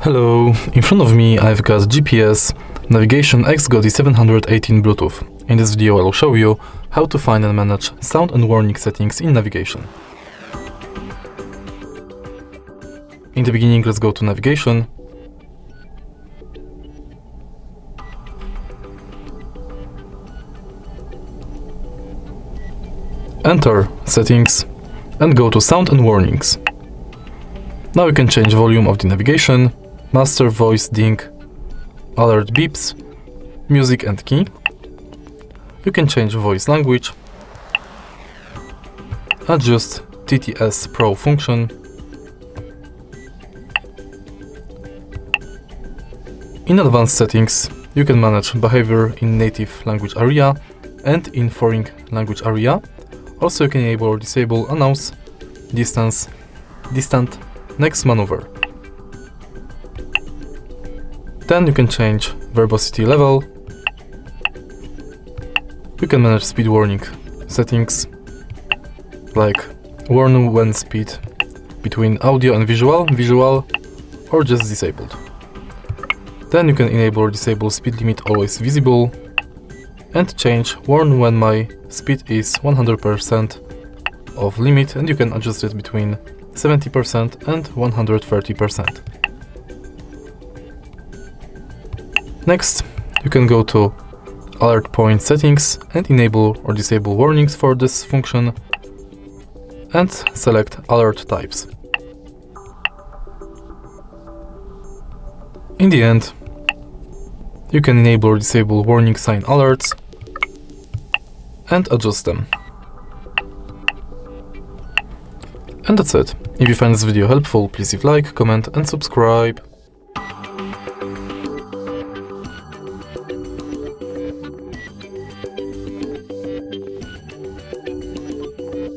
Hello, in front of me I've got GPS navigation XGODY 718 Bluetooth. In this video I will show you how to find and manage sound and warning settings in navigation. In the beginning, let's go to navigation. Enter settings and go to sound and warnings. Now you can change volume of the navigation, master, voice, ding, alert, beeps, music and key. You can change voice language, adjust TTS Pro function. In advanced settings, you can manage behavior in native language area and in foreign language area. Also, you can enable or disable announce, distance, distant, next maneuver. Then you can change verbosity level. You can manage speed warning settings, like warn when speed between audio and visual, or just disabled. Then you can enable or disable speed limit always visible, and change warn when my speed is 100% of limit, and you can adjust it between 70% and 130%. Next, you can go to alert point settings and enable or disable warnings for this function and select alert types. In the end, you can enable or disable warning sign alerts and adjust them. And that's it. If you find this video helpful, please leave a like, comment and subscribe.